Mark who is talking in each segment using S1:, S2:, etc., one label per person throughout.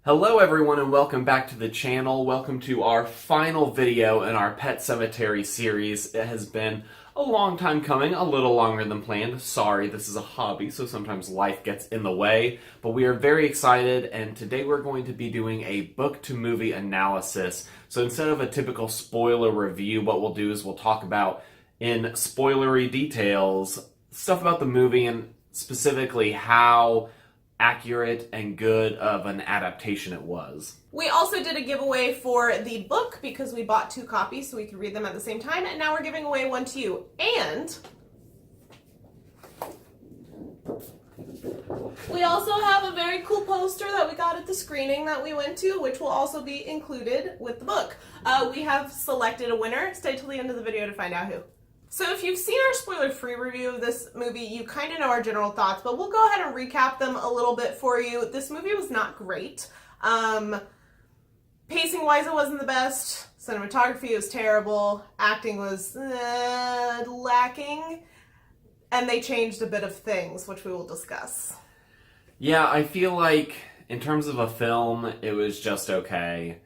S1: Hello everyone and welcome back to the channel. Welcome to our final video in our Pet Sematary series. It has been a long time coming, a little longer than planned. Sorry, this is a hobby, so sometimes life gets in the way. But we are very excited, and today we're going to be doing a book-to-movie analysis. So instead of a typical spoiler review, what we'll do is we'll talk about, in spoilery details, stuff about the movie and specifically how accurate and good of an adaptation it was.
S2: We also did a giveaway for the book because we bought 2 copies so we could read them at the same time, and now we're giving away one to you. And we also have a very cool poster that we got at the screening that we went to, which will also be included with the book. We have selected a winner. Stay till the end of the video to find out who. So if you've seen our spoiler-free review of this movie, you kind of know our general thoughts, but we'll go ahead and recap them a little bit for you. This movie was not great. Pacing-wise, it wasn't the best. Cinematography was terrible. Acting was lacking. And they changed a bit of things, which we will discuss.
S1: Yeah, I feel like in terms of a film, it was just okay.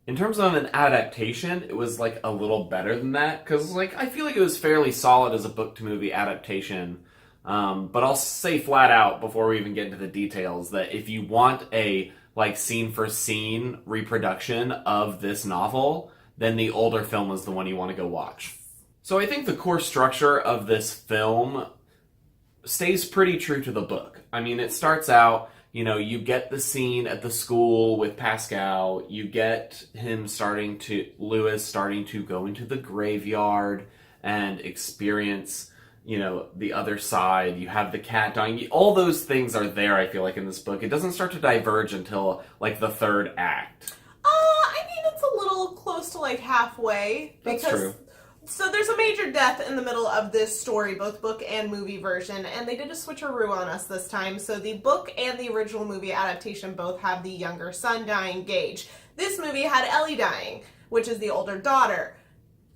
S1: In terms of an adaptation, it was like a little better than that, because I feel like it was fairly solid as a book-to-movie adaptation. But I'll say flat out before we even get into the details that if you want a scene-for-scene reproduction of this novel, then the older film is the one you want to go watch. So I think the core structure of this film stays pretty true to the book. I mean, it starts out, you get the scene at the school with Pascal, you get him Louis starting to go into the graveyard and experience, the other side. You have the cat dying. All those things are there, I feel like, in this book. It doesn't start to diverge until, the third act.
S2: I mean, it's a little close to, halfway.
S1: That's true.
S2: So there's a major death in the middle of this story, both book and movie version, and they did a switcheroo on us this time. So the book and the original movie adaptation both have the younger son dying, Gage. This movie had Ellie dying, which is the older daughter,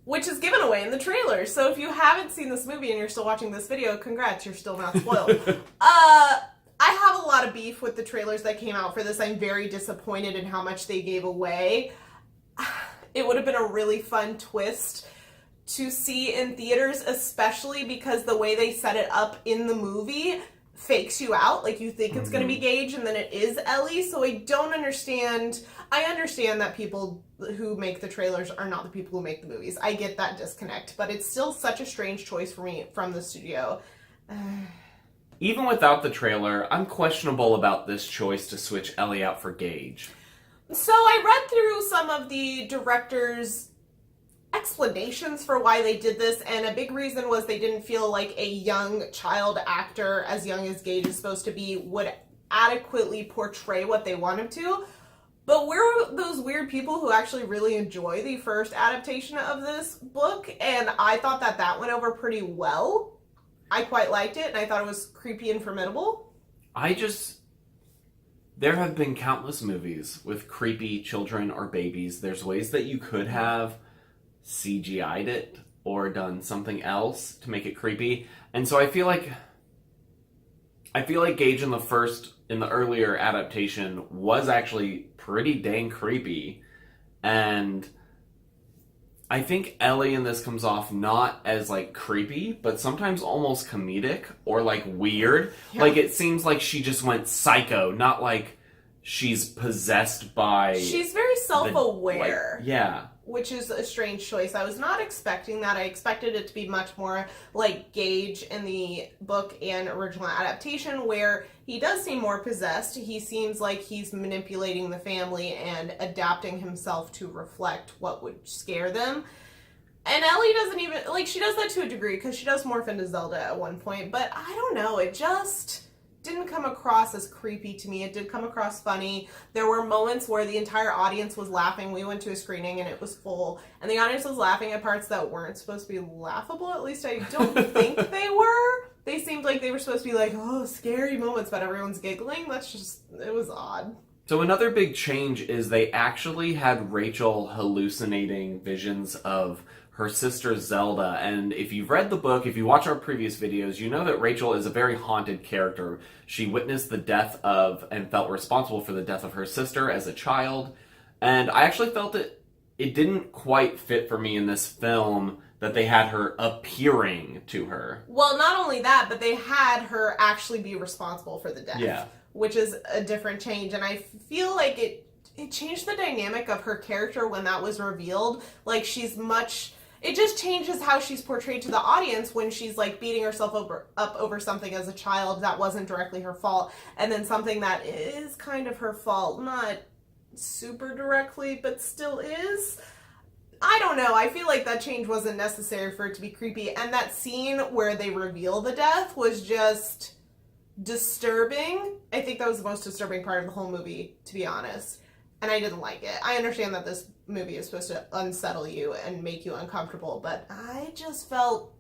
S2: which is given away in the trailer. So if you haven't seen this movie and you're still watching this video, congrats, you're still not spoiled. I have a lot of beef with the trailers that came out for this. I'm very disappointed in how much they gave away. It would have been a really fun twist to see in theaters, especially because the way they set it up in the movie fakes you out. You think it's going to be Gage and then it is Ellie. So I don't understand. I understand that people who make the trailers are not the people who make the movies. I get that disconnect, but it's still such a strange choice for me from the studio.
S1: Even without the trailer, I'm questionable about this choice to switch Ellie out for Gage.
S2: So I read through some of the director's explanations for why they did this, and a big reason was they didn't feel like a young child actor, as young as Gage is supposed to be, would adequately portray what they want him to. But we're those weird people who actually really enjoy the first adaptation of this book, and I thought that went over pretty well. I quite liked it, and I thought it was creepy and formidable.
S1: There have been countless movies with creepy children or babies. There's ways that you could have CGI'd it or done something else to make it creepy. And so I feel like Gage in the earlier adaptation was actually pretty dang creepy. And I think Ellie in this comes off not as creepy, but sometimes almost comedic or weird.
S2: Yeah.
S1: It seems like she just went psycho, not she's possessed by...
S2: She's very self-aware.
S1: Yeah.
S2: Which is a strange choice. I was not expecting that. I expected it to be much more like Gage in the book and original adaptation, where he does seem more possessed. He seems like he's manipulating the family and adapting himself to reflect what would scare them. And Ellie doesn't even... she does that to a degree, because she does morph into Zelda at one point, but I don't know. It just didn't come across as creepy to me. It did come across funny. There were moments where the entire audience was laughing. We went to a screening and it was full, and the audience was laughing at parts that weren't supposed to be laughable. At least I don't think they were. They seemed like they were supposed to be oh, scary moments, but everyone's giggling. It was odd.
S1: So another big change is they actually had Rachel hallucinating visions of her sister Zelda. And if you've read the book, if you watch our previous videos, you know that Rachel is a very haunted character. She witnessed the death of and felt responsible for the death of her sister as a child. And I actually felt it didn't quite fit for me in this film that they had her appearing to her.
S2: Well, not only that, but they had her actually be responsible for the death.
S1: Yeah.
S2: Which is a different change. And I feel like it changed the dynamic of her character when that was revealed. Like, it just changes how she's portrayed to the audience when she's like beating herself up over something as a child that wasn't directly her fault, and then something that is kind of her fault, not super directly, but still is. I don't know. I feel like that change wasn't necessary for it to be creepy, and that scene where they reveal the death was just disturbing. I think that was the most disturbing part of the whole movie, to be honest. And I didn't like it. I understand that this movie is supposed to unsettle you and make you uncomfortable, but I just felt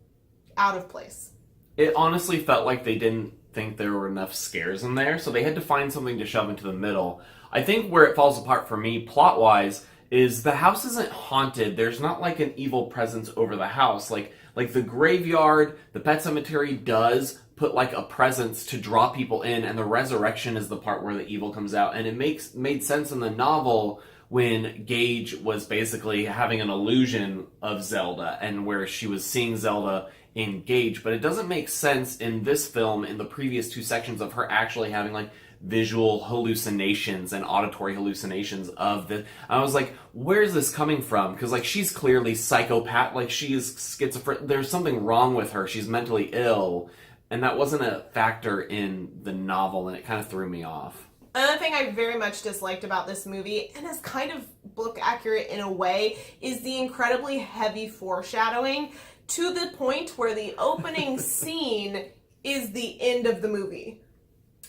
S2: out of place.
S1: It honestly felt like they didn't think there were enough scares in there, so they had to find something to shove into the middle. I think where it falls apart for me, plot-wise, is the house isn't haunted. There's not like an evil presence over the house. Like the graveyard, the Pet Sematary does put like a presence to draw people in, and the resurrection is the part where the evil comes out. And it made sense in the novel when Gage was basically having an illusion of Zelda, and where she was seeing Zelda in Gage. But it doesn't make sense in this film, in the previous two sections, of her actually having like visual hallucinations and auditory hallucinations of the. I was like, where's this coming from? Because like, she's clearly psychopath, like she's schizophrenic. There's something wrong with her. She's mentally ill, and that wasn't a factor in the novel, and it kind of threw me off.
S2: Another thing I very much disliked about this movie, and is kind of book accurate in a way, is the incredibly heavy foreshadowing to the point where the opening scene is the end of the movie.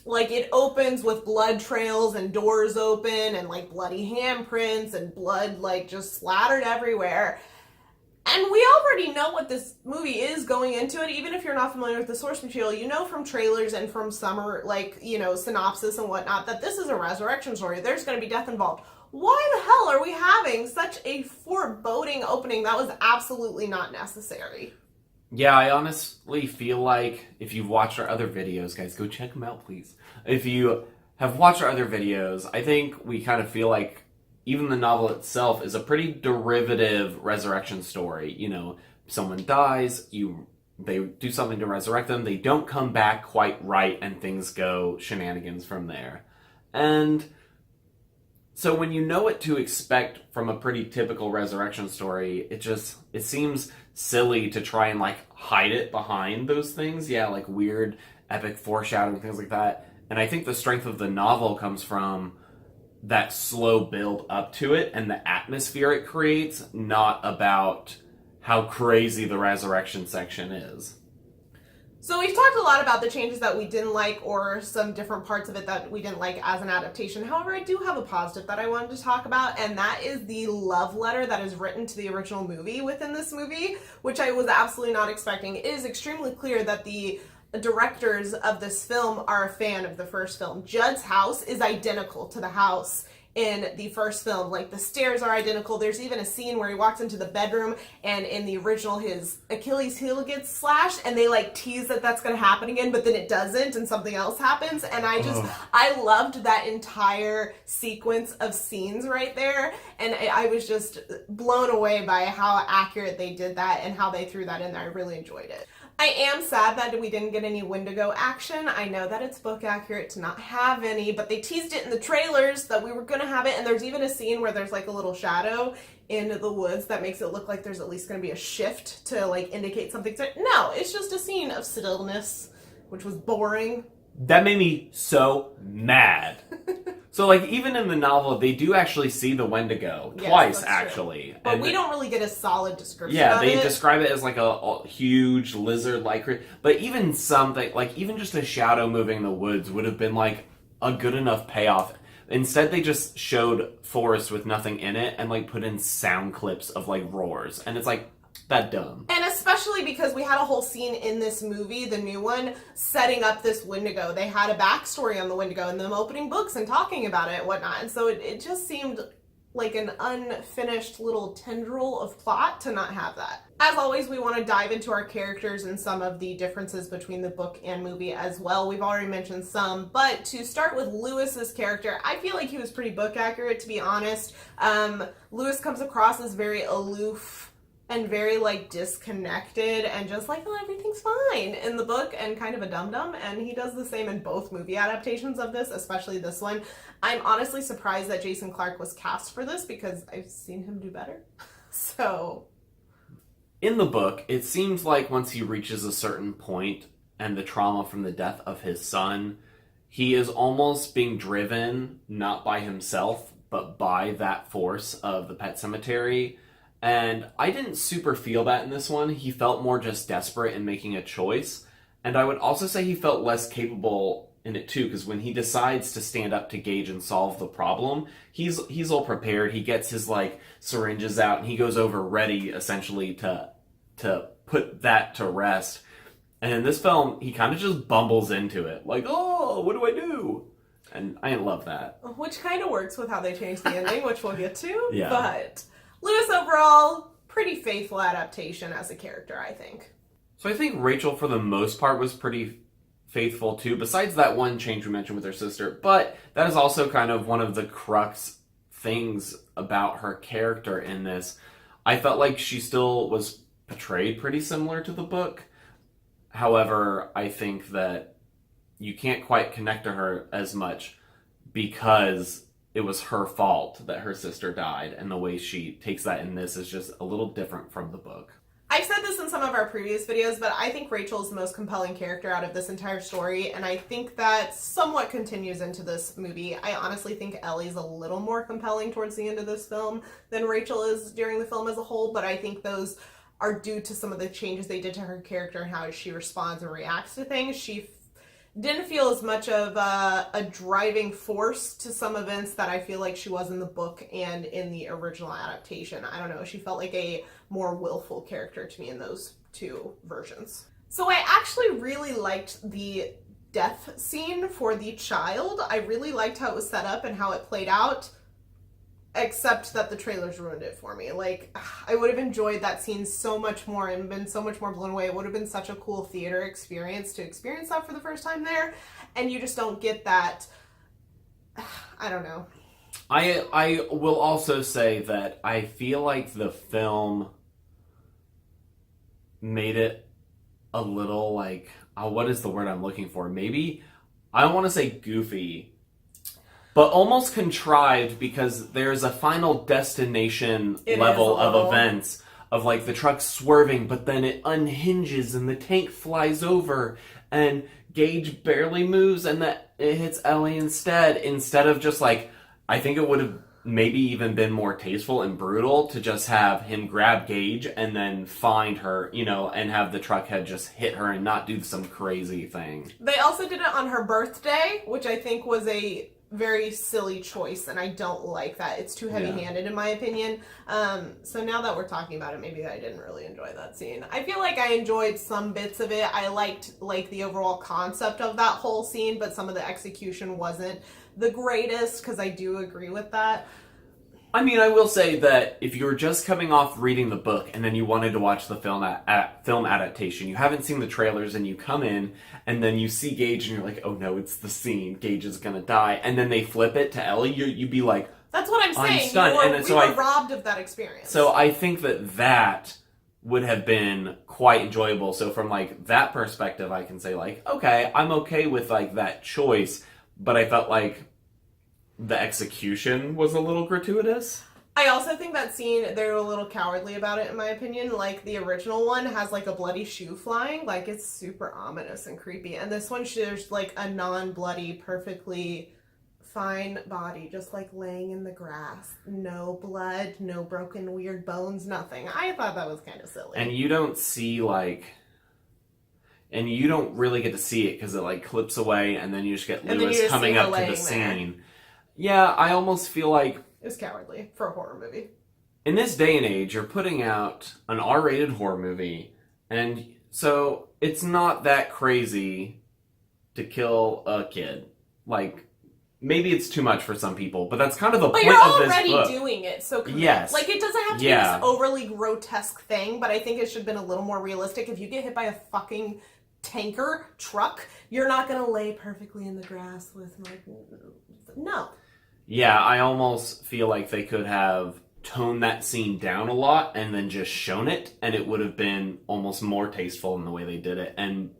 S2: Like, it opens with blood trails and doors open and like bloody handprints and blood like just splattered everywhere. And we already know what this movie is going into it. Even if you're not familiar with the source material, you know from trailers and from summer, like, you know, synopsis and whatnot, that this is a resurrection story. There's going to be death involved. Why the hell are we having such a foreboding opening? That was absolutely not necessary.
S1: Yeah, I honestly feel like if you've watched our other videos, guys, go check them out, please. If you have watched our other videos, I think we kind of feel like even the novel itself is a pretty derivative resurrection story. You know, someone dies, they do something to resurrect them, they don't come back quite right, and things go shenanigans from there. And so when you know what to expect from a pretty typical resurrection story, it seems silly to try and like hide it behind those things. Yeah, like weird epic foreshadowing, things like that. And I think the strength of the novel comes from that slow build up to it and the atmosphere it creates, not about how crazy the resurrection section is.
S2: So we've talked a lot about the changes that we didn't like, or some different parts of it that we didn't like as an adaptation. However, I do have a positive that I wanted to talk about, and that is the love letter that is written to the original movie within this movie, which I was absolutely not expecting. It is extremely clear that the directors of this film are a fan of the first film. Judd's house is identical to the house in the first film. Like, the stairs are identical. There's even a scene where he walks into the bedroom, and in the original his Achilles heel gets slashed, and they like tease that that's going to happen again, but then it doesn't, and something else happens. And I loved that entire sequence of scenes right there, and I was just blown away by how accurate they did that and how they threw that in there. I really enjoyed it. I am sad that we didn't get any Wendigo action. I know that it's book accurate to not have any, but they teased it in the trailers that we were going to have it, and there's even a scene where there's like a little shadow in the woods that makes it look like there's at least going to be a shift to like indicate something. No, it's just a scene of stillness, which was boring.
S1: That made me so mad. So, like, even in the novel, they do actually see the Wendigo.
S2: Yes,
S1: twice,
S2: that's
S1: actually.
S2: True. But we don't really get a solid description
S1: Yeah,
S2: of
S1: they
S2: it.
S1: describe it as, like, a huge lizard-like creature. But even something, like, even just a shadow moving in the woods would have been, like, a good enough payoff. Instead, they just showed forest with nothing in it and, like, put in sound clips of, like, roars. And it's, like, that dumb.
S2: And especially because we had a whole scene in this movie, the new one, setting up this Wendigo. They had a backstory on the Wendigo and them opening books and talking about it and whatnot. And so it just seemed like an unfinished little tendril of plot to not have that. As always, we want to dive into our characters and some of the differences between the book and movie as well. We've already mentioned some, but to start with Lewis's character, I feel like he was pretty book accurate, to be honest. Lewis comes across as very aloof and very like disconnected and just like, oh, everything's fine in the book, and kind of a dum-dum, and he does the same in both movie adaptations of this, especially this one. I'm honestly surprised that Jason Clarke was cast for this because I've seen him do better. So
S1: in the book, it seems like once he reaches a certain point and the trauma from the death of his son, he is almost being driven not by himself but by that force of the Pet Sematary. And I didn't super feel that in this one. He felt more just desperate in making a choice. And I would also say he felt less capable in it too, because when he decides to stand up to Gage and solve the problem, he's all prepared. He gets his like syringes out and he goes over ready essentially to put that to rest. And in this film, he kind of just bumbles into it. Like, oh, what do I do? And I didn't love that.
S2: Which kind of works with how they changed the ending, which we'll get to.
S1: Yeah.
S2: But Lewis overall, pretty faithful adaptation as a character, I think.
S1: So I think Rachel, for the most part, was pretty faithful too, besides that one change we mentioned with her sister. But that is also kind of one of the crux things about her character in this. I felt like she still was portrayed pretty similar to the book. However, I think that you can't quite connect to her as much because it was her fault that her sister died, and the way she takes that in this is just a little different from the book.
S2: I've said this in some of our previous videos, but I think Rachel is the most compelling character out of this entire story, and I think that somewhat continues into this movie. I honestly think Ellie's a little more compelling towards the end of this film than Rachel is during the film as a whole, but I think those are due to some of the changes they did to her character and how she responds and reacts to things. She didn't feel as much of a driving force to some events that I feel like she was in the book and in the original adaptation. I don't know, she felt like a more willful character to me in those two versions. So I actually really liked the death scene for the child. I really liked how it was set up and how it played out, except that the trailers ruined it for me. Like, I would have enjoyed that scene so much more and been so much more blown away. It would have been such a cool theater experience to experience that for the first time there, and you just don't get that. I don't know.
S1: I will also say that I feel like the film made it a little like, what is the word I'm looking for? Maybe, I don't want to say goofy, but almost contrived, because there's a final destination level of events of like the truck swerving, but then it unhinges and the tank flies over and Gage barely moves and that it hits Ellie instead of just like, I think it would have maybe even been more tasteful and brutal to just have him grab Gage and then find her, and have the truck head just hit her and not do some crazy thing.
S2: They also did it on her birthday, which I think was a very silly choice, and I don't like that. It's too heavy-handed in my opinion. So now that we're talking about it, maybe I didn't really enjoy that scene. I feel like I enjoyed some bits of it. I liked like the overall concept of that whole scene, but some of the execution wasn't the greatest, because I do agree with that.
S1: I mean, I will say that if you were just coming off reading the book and then you wanted to watch the film adaptation, you haven't seen the trailers, and you come in and then you see Gage and you're like, oh no, it's the scene, Gage is gonna die, and then they flip it to Ellie, you'd be like,
S2: that's what I'm saying.
S1: I'm stunned.
S2: We were robbed of that experience.
S1: So I think that would have been quite enjoyable. So from like that perspective, I can say like, okay, I'm okay with like that choice, but I felt like the execution was a little gratuitous.
S2: I also think that scene, they were a little cowardly about it, in my opinion. Like, the original one has, like, a bloody shoe flying. Like, it's super ominous and creepy. And this one, there's, like, a non-bloody, perfectly fine body, just, like, laying in the grass. No blood, no broken weird bones, nothing. I thought that was kind of silly.
S1: And you don't see, like... And you don't really get to see it, because it, like, clips away, and then you just get Lewis coming up to the scene. There. Yeah, I almost feel like...
S2: It was cowardly for a horror movie.
S1: In this day and age, you're putting out an R-rated horror movie, and so it's not that crazy to kill a kid. Like, maybe it's too much for some people, but that's kind of the
S2: But
S1: point
S2: you're
S1: of this
S2: already
S1: book.
S2: doing it, so commit.
S1: Yes.
S2: Like, it doesn't have to be
S1: Yeah.
S2: this overly grotesque thing, but I think it should have been a little more realistic. If you get hit by a fucking tanker truck, you're not gonna lay perfectly in the grass with, like, no.
S1: Yeah, I almost feel like they could have toned that scene down a lot and then just shown it, and it would have been almost more tasteful in the way they did it and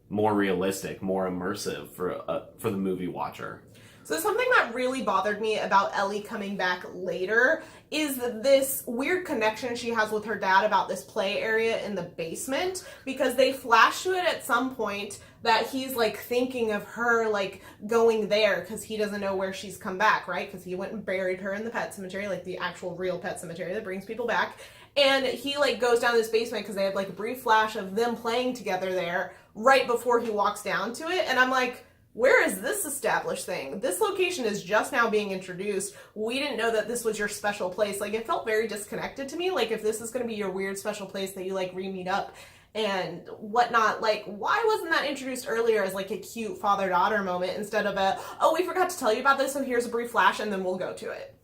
S1: more realistic, more immersive for the movie watcher.
S2: So something that really bothered me about Ellie coming back later is this weird connection she has with her dad about this play area in the basement, because they flash to it at some point that he's like thinking of her like going there because he doesn't know where she's come back, right? Because he went and buried her in the pet cemetery, like the actual real pet cemetery that brings people back. And he like goes down this basement because they had like a brief flash of them playing together there right before he walks down to it. And I'm like, where is this established thing? This location is just now being introduced. We didn't know that this was your special place. Like, it felt very disconnected to me. Like, if this is going to be your weird special place that you, like, re-meet up and whatnot, like, why wasn't that introduced earlier as, like, a cute father-daughter moment instead of a, oh, we forgot to tell you about this, so here's a brief flash, and then we'll go to it?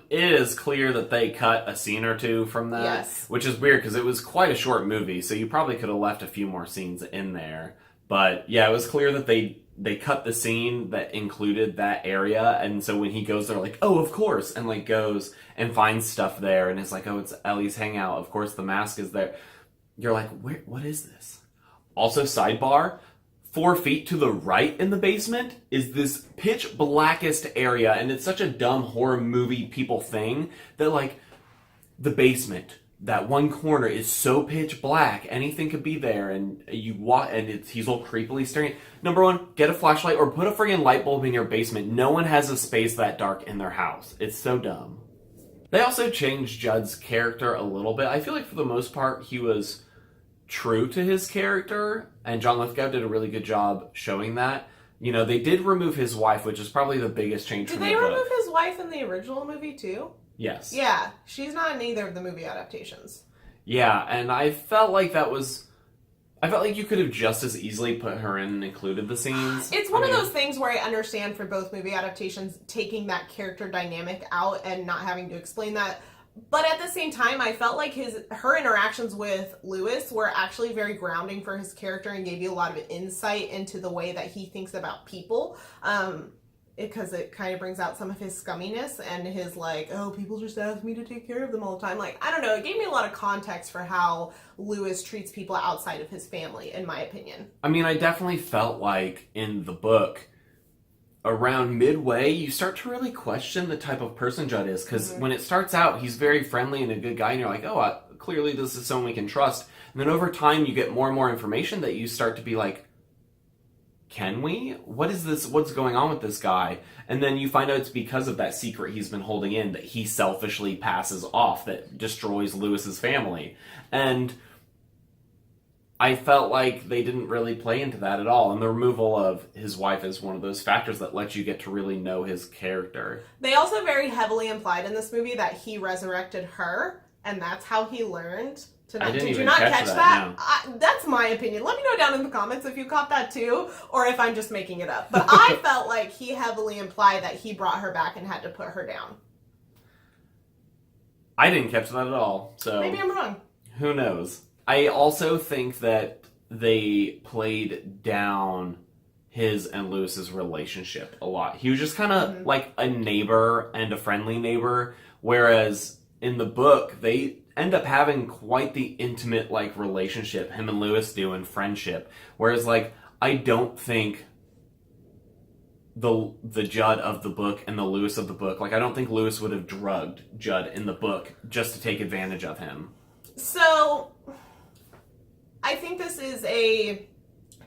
S1: It is clear that they cut a scene or two from that,
S2: Yes.
S1: which is weird because it was quite a short movie, so you probably could have left a few more scenes in there. But yeah, it was clear that they cut the scene that included that area, and so when he goes there, like, oh, of course, and like goes and finds stuff there, and it's like, oh, it's Ellie's hangout. Of course, the mask is there. You're like, where? What is this? Also, sidebar: 4 feet to the right in the basement is this pitch blackest area, and it's such a dumb horror movie people thing that like the basement. That one corner is so pitch black, anything could be there, and you walk, and he's all creepily staring. Number one, get a flashlight or put a friggin' light bulb in your basement. No one has a space that dark in their house. It's so dumb. They also changed Judd's character a little bit. I feel like for the most part, he was true to his character, and John Lithgow did a really good job showing that. You know, they did remove his wife, which is probably the biggest change from the book.
S2: Did they remove his wife in the original movie, too?
S1: Yes.
S2: Yeah, she's not in either of the movie adaptations.
S1: Yeah, and I felt like I felt like you could have just as easily put her in and included the scenes.
S2: It's one of those things where I understand for both movie adaptations taking that character dynamic out and not having to explain that. But at the same time, I felt like her interactions with Lewis were actually very grounding for his character and gave you a lot of insight into the way that he thinks about people. Because it kind of brings out some of his scumminess and his like, oh, people just ask me to take care of them all the time. Like, I don't know, it gave me a lot of context for how Lewis treats people outside of his family, in my opinion.
S1: I mean, I definitely felt like in the book, around midway, you start to really question the type of person Judd is. Because when it starts out, he's very friendly and a good guy, and you're like, oh, clearly this is someone we can trust. And then over time, you get more and more information that you start to be like, can we? What is this? What's going on with this guy? And then you find out it's because of that secret he's been holding in that he selfishly passes off that destroys Lewis's family. And I felt like they didn't really play into that at all. And the removal of his wife is one of those factors that lets you get to really know his character.
S2: They also very heavily implied in this movie that he resurrected her, and that's how he learned to not. Did you not catch that?
S1: No.
S2: That's my opinion. Let me know down in the comments if you caught that too, or if I'm just making it up. But I felt like he heavily implied that he brought her back and had to put her down.
S1: I didn't catch that at all. So
S2: maybe I'm wrong.
S1: Who knows? I also think that they played down his and Lewis's relationship a lot. He was just kind of like a neighbor and a friendly neighbor, whereas in the book, they end up having quite the intimate like relationship, him and Lewis do, and friendship. Whereas like I don't think the Judd of the book and the Lewis of the book, like I don't think Lewis would have drugged Judd in the book just to take advantage of him.
S2: So I think this is a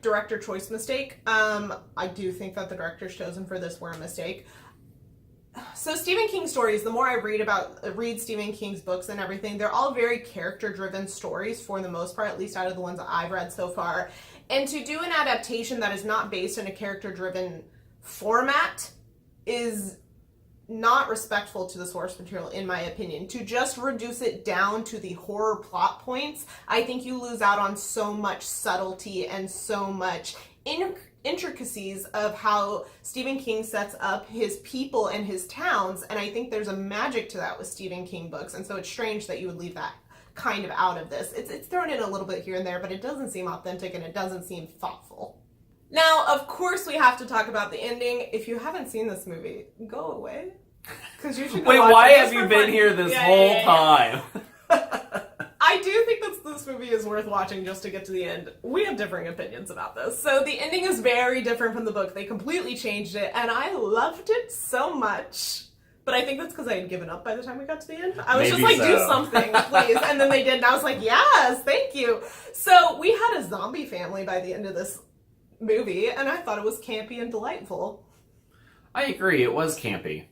S2: director choice mistake. I do think that the directors chosen for this were a mistake. So Stephen King stories, the more I read Stephen King's books and everything, they're all very character-driven stories for the most part, at least out of the ones that I've read so far. And to do an adaptation that is not based in a character-driven format is not respectful to the source material, in my opinion. To just reduce it down to the horror plot points, I think you lose out on so much subtlety and so much intricacies of how Stephen King sets up his people and his towns, and I think there's a magic to that with Stephen King books, and so it's strange that you would leave that kind of out of this. It's thrown in a little bit here and there, but it doesn't seem authentic and it doesn't seem thoughtful. Now, of course, we have to talk about the ending. If you haven't seen this movie, go away. Because you should go
S1: Wait,
S2: watch
S1: why
S2: it
S1: have
S2: just
S1: you
S2: for
S1: been
S2: fun.
S1: here this whole time?
S2: I do think that this movie is worth watching just to get to the end. We have differing opinions about this. So the ending is very different from the book. They completely changed it, and I loved it so much. But I think that's because I had given up by the time we got to the end. I was
S1: Maybe
S2: just like,
S1: so.
S2: do something, please. And then they did, and I was like, yes, thank you. So we had a zombie family by the end of this movie, and I thought it was campy and delightful.
S1: I agree, it was campy.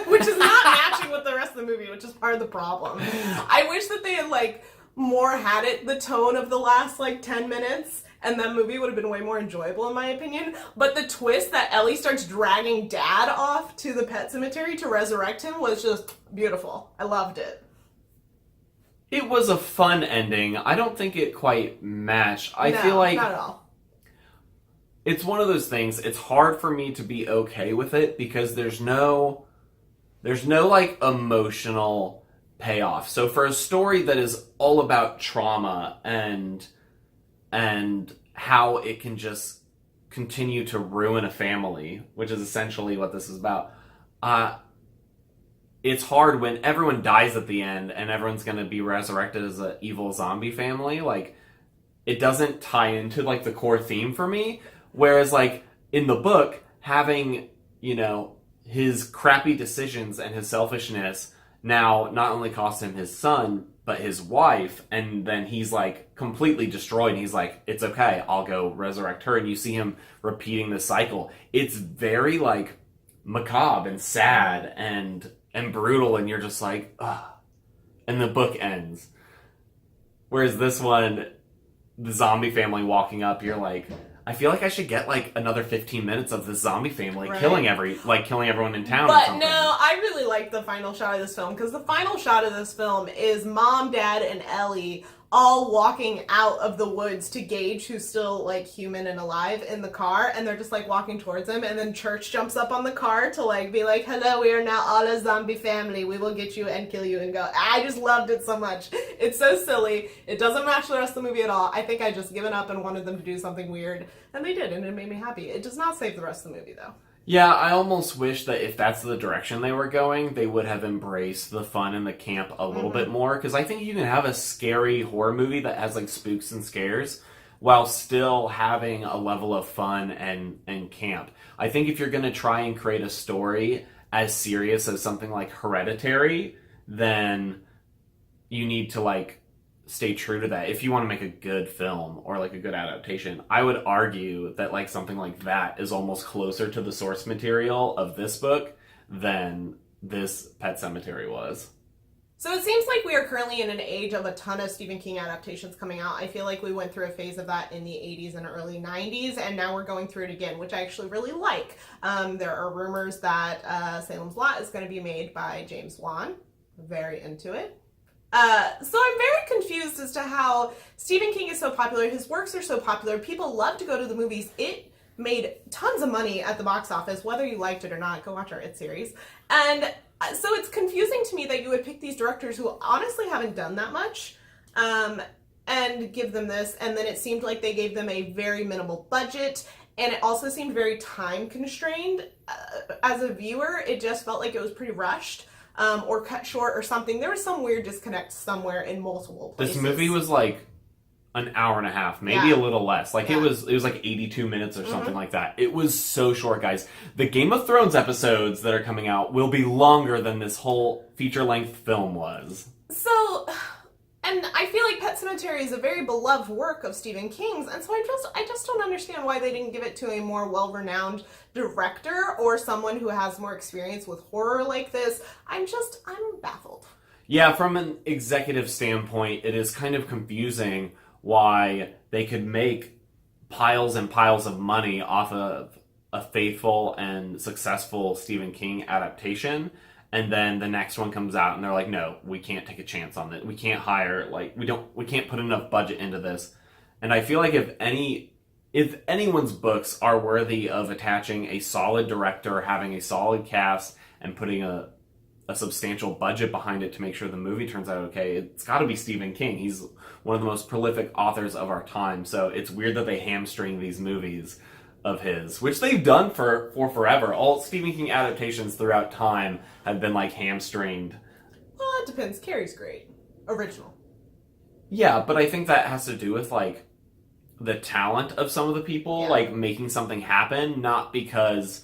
S2: Which is not matching with the rest of the movie, which is part of the problem. I wish that they had, like, more had it the tone of the last, like, 10 minutes, and that movie would have been way more enjoyable, in my opinion. But the twist that Ellie starts dragging Dad off to the Pet Sematary to resurrect him was just beautiful. I loved it.
S1: It was a fun ending. I don't think it quite matched. I
S2: No,
S1: feel like
S2: not at all.
S1: it's one of those things, it's hard for me to be okay with it because there's no like emotional payoff. So for a story that is all about trauma and how it can just continue to ruin a family, which is essentially what this is about, it's hard when everyone dies at the end and everyone's going to be resurrected as an evil zombie family. Like, it doesn't tie into, like, the core theme for me. Whereas, like, in the book, having, you know, his crappy decisions and his selfishness now not only cost him his son, but his wife, and then he's, like, completely destroyed, and he's like, it's okay, I'll go resurrect her, and you see him repeating the cycle. It's very, like, macabre and sad and brutal, and you're just like, ugh. And the book ends. Whereas this one, the zombie family walking up, you're like, I feel like I should get, like, another 15 minutes of this zombie family
S2: Right.
S1: killing everyone in town or
S2: But
S1: something.
S2: no, I really like the final shot of this film, because the final shot of this film is Mom, Dad, and Ellie all walking out of the woods to Gage, who's still, like, human and alive, in the car, and they're just, like, walking towards him, and then Church jumps up on the car to, like, be like, hello, we are now all a zombie family, we will get you and kill you, and go. I just loved it so much. It's so silly. It doesn't match the rest of the movie at all. I think I just given up and wanted them to do something weird, and they did, and it made me happy. It does not save the rest of the movie, though.
S1: Yeah, I almost wish that if that's the direction they were going, they would have embraced the fun and the camp a little bit more. Because I think you can have a scary horror movie that has, like, spooks and scares while still having a level of fun and camp. I think if you're going to try and create a story as serious as something like Hereditary, then you need to, like, stay true to that if you want to make a good film or, like, a good adaptation. I would argue that, like, something like that is almost closer to the source material of this book than this Pet Sematary was.
S2: So it seems like we are currently in an age of a ton of Stephen King adaptations coming out. I feel like we went through a phase of that in the 80s and early 90s, and now we're going through it again, which I actually really like. There are rumors that Salem's Lot is going to be made by James Wan. Very into it. So I'm very confused as to how Stephen King is so popular. His works are so popular. People love to go to the movies. It made tons of money at the box office, whether you liked it or not. Go watch our It series. And so it's confusing to me that you would pick these directors who honestly haven't done that much, and give them this. And then it seemed like they gave them a very minimal budget. And it also seemed very time constrained. As a viewer, it just felt like it was pretty rushed. Or cut short or something. There was some weird disconnect somewhere in multiple places.
S1: This movie was like an hour and a half, maybe a little less. Like, it was like 82 minutes or something like that. It was so short, guys. The Game of Thrones episodes that are coming out will be longer than this whole feature-length film was.
S2: So, and I feel like Pet Sematary is a very beloved work of Stephen King's, and so I just don't understand why they didn't give it to a more well-renowned director or someone who has more experience with horror like this. I'm baffled.
S1: Yeah, from an executive standpoint, it is kind of confusing why they could make piles and piles of money off of a faithful and successful Stephen King adaptation, and then the next one comes out and they're like, no, we can't take a chance on it. We can't hire, like, we can't put enough budget into this. And I feel like if any if anyone's books are worthy of attaching a solid director, having a solid cast, and putting a substantial budget behind it to make sure the movie turns out okay, it's got to be Stephen King. He's one of the most prolific authors of our time, so it's weird that they hamstring these movies of his, which they've done for forever. All Stephen King adaptations throughout time have been like hamstringed.
S2: Well, it depends. Carrie's great. Original.
S1: Yeah, but I think that has to do with like the talent of some of the people, like making something happen, not because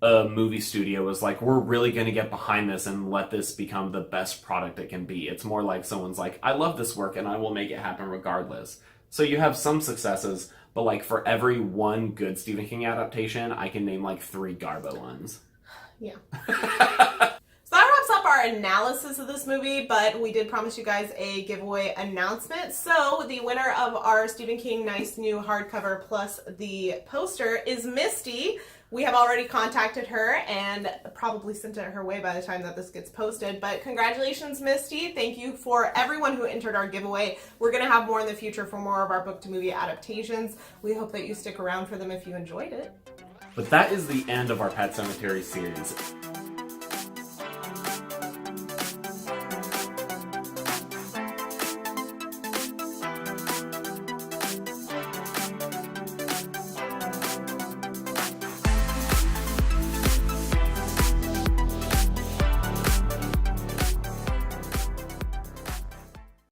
S1: a movie studio was like, we're really going to get behind this and let this become the best product it can be. It's more like someone's like, I love this work and I will make it happen regardless. So you have some successes, but like for every one good Stephen King adaptation, I can name like 3 Garbo ones.
S2: Yeah. So that wraps up our analysis of this movie, but we did promise you guys a giveaway announcement. So the winner of our Stephen King Nice New hardcover plus the poster is Misty. We have already contacted her and probably sent it her way by the time that this gets posted. But congratulations, Misty. Thank you for everyone who entered our giveaway. We're going to have more in the future for more of our book-to-movie adaptations. We hope that you stick around for them if you enjoyed it.
S1: But that is the end of our Pet Sematary series.